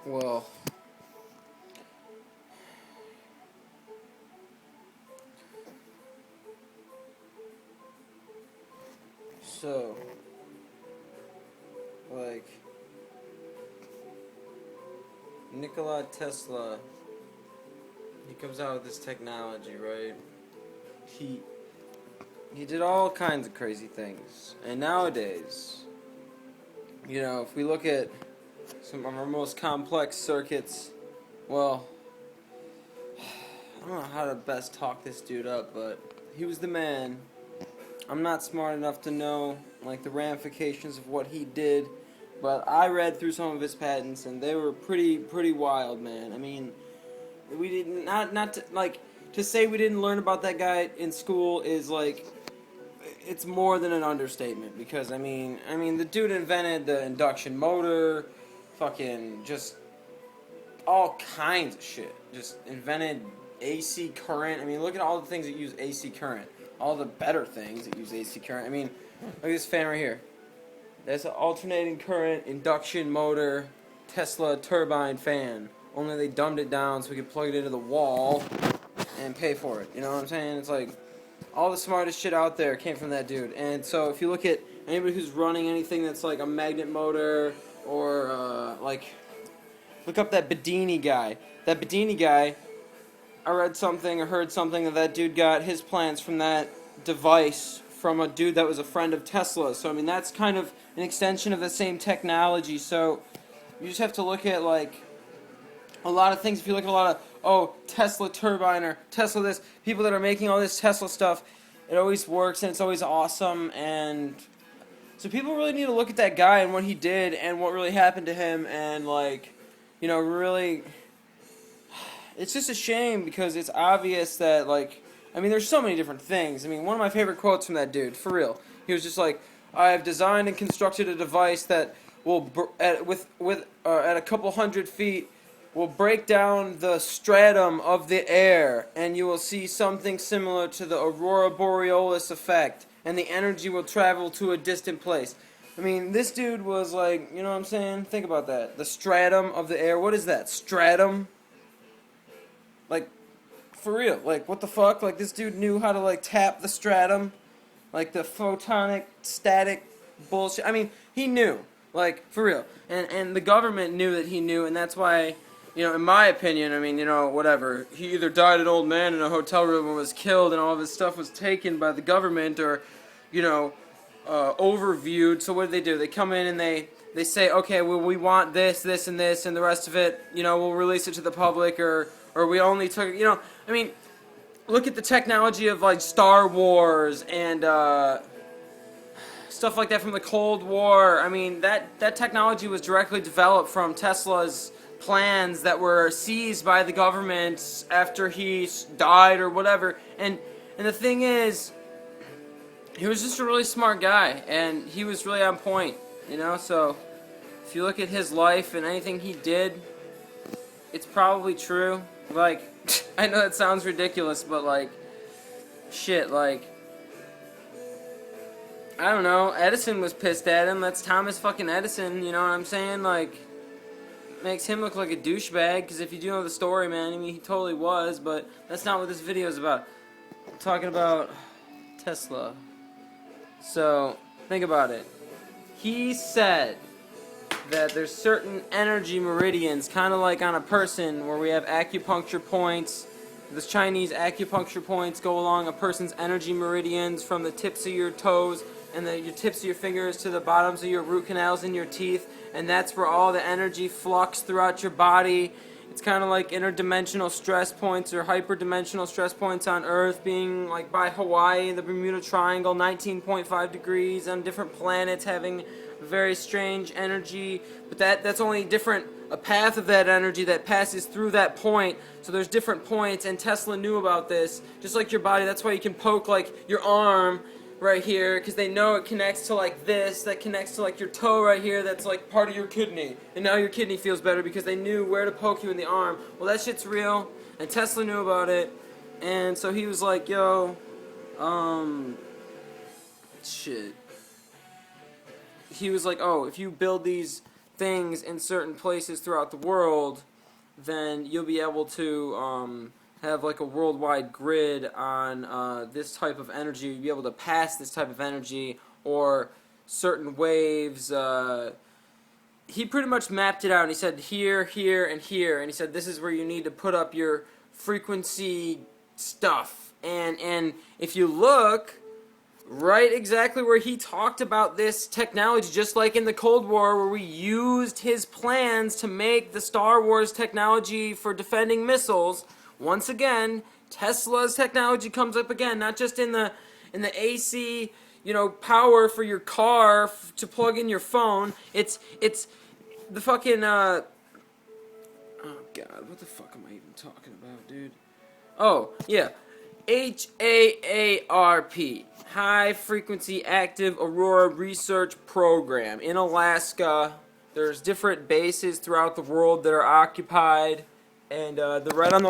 Well, so, like, Nikola Tesla, he comes out with this technology, right? He he did all kinds of crazy things. And nowadays, if we look at some of our most complex circuits, well, I don't know how to best talk this dude up, but he was the man. I'm not smart enough to know like the ramifications of what he did, but I read through some of his patents and they were pretty wild, man. I mean, we didn't not to, like to say we didn't learn about that guy in school is like it's more than an understatement because I mean the dude invented the induction motor, fucking just all kinds of shit. Just invented AC current. I mean, look at all the things that use AC current. All the better things that use AC current. I mean, look at this fan right here. That's an alternating current induction motor Tesla turbine fan. Only they dumbed it down so we could plug it into the wall and pay for it. You know what I'm saying? It's like all the smartest shit out there came from that dude. And so if you look at anybody who's running anything that's like a magnet motor or look up that Bedini guy. That Bedini guy, I read something or heard something that dude got his plans from that device from a dude that was a friend of Tesla's. So, I mean, that's kind of an extension of the same technology. So, you just have to look at, like, a lot of things. If you look at a lot of, Tesla turbine or Tesla this, people that are making all this Tesla stuff, it always works and it's always awesome. And so people really need to look at that guy and what he did and what really happened to him and, like, really, it's just a shame because it's obvious that, like, I mean, there's so many different things. I mean, one of my favorite quotes from that dude, for real, he was just like, I have designed and constructed a device that will, at a couple 100 feet, will break down the stratum of the air, and you will see something similar to the aurora borealis effect, and the energy will travel to a distant place. I mean, this dude was like, you know what I'm saying? Think about that. The stratum of the air. What is that? Stratum? Like, for real. Like, what the fuck? Like, this dude knew how to, like, tap the stratum. Like, the photonic, static bullshit. I mean, he knew. Like, for real. And the government knew that he knew, and that's why, in my opinion, I mean, whatever. He either died an old man in a hotel room and was killed and all of his stuff was taken by the government or, overviewed. So what do? They come in and they say, okay, well, we want this, this, and this, and the rest of it, we'll release it to the public, or we only took, I mean, look at the technology of, like, Star Wars and stuff like that from the Cold War. I mean, that technology was directly developed from Tesla's plans that were seized by the government after he died or whatever. And the thing is, he was just a really smart guy, and he was really on point, so if you look at his life and anything he did, it's probably true. Like, I know that sounds ridiculous, but, like, shit, like, I don't know, Edison was pissed at him. That's Thomas fucking Edison, you know what I'm saying? Like, makes him look like a douchebag, because if you do know the story, man, I mean, he totally was, but that's not what this video is about. I'm talking about Tesla. So, think about it. He said that there's certain energy meridians, kind of like on a person, where we have acupuncture points. The Chinese acupuncture points go along a person's energy meridians from the tips of your toes and your tips of your fingers to the bottoms of your root canals in your teeth, and that's where all the energy flux throughout your body. It's kind of like interdimensional stress points or hyperdimensional stress points on Earth, being like by Hawaii, the Bermuda Triangle, 19.5 degrees on different planets having very strange energy, but that's only a path of that energy that passes through that point. So there's different points, and Tesla knew about this, just like your body. That's why you can poke like your arm right here, because they know it connects to like this, that connects to like your toe right here, that's like part of your kidney, and now your kidney feels better because they knew where to poke you in the arm. Well, that shit's real, and Tesla knew about it, and so he was like, yo, shit. He was like, oh, if you build these things in certain places throughout the world, then you'll be able to have like a worldwide grid on this type of energy. You'll be able to pass this type of energy or certain waves. He pretty much mapped it out, and he said here, here, and here, and he said this is where you need to put up your frequency stuff. And if you look right exactly where he talked about this technology, just like in the Cold War where we used his plans to make the Star Wars technology for defending missiles, once again, Tesla's technology comes up again, not just in the AC, power for your car to plug in your phone. It's the fucking oh god, what the fuck am I even talking about, dude? Oh, yeah. HAARP, High Frequency Active Aurora Research Program in Alaska. There's different bases throughout the world that are occupied, and they're right on those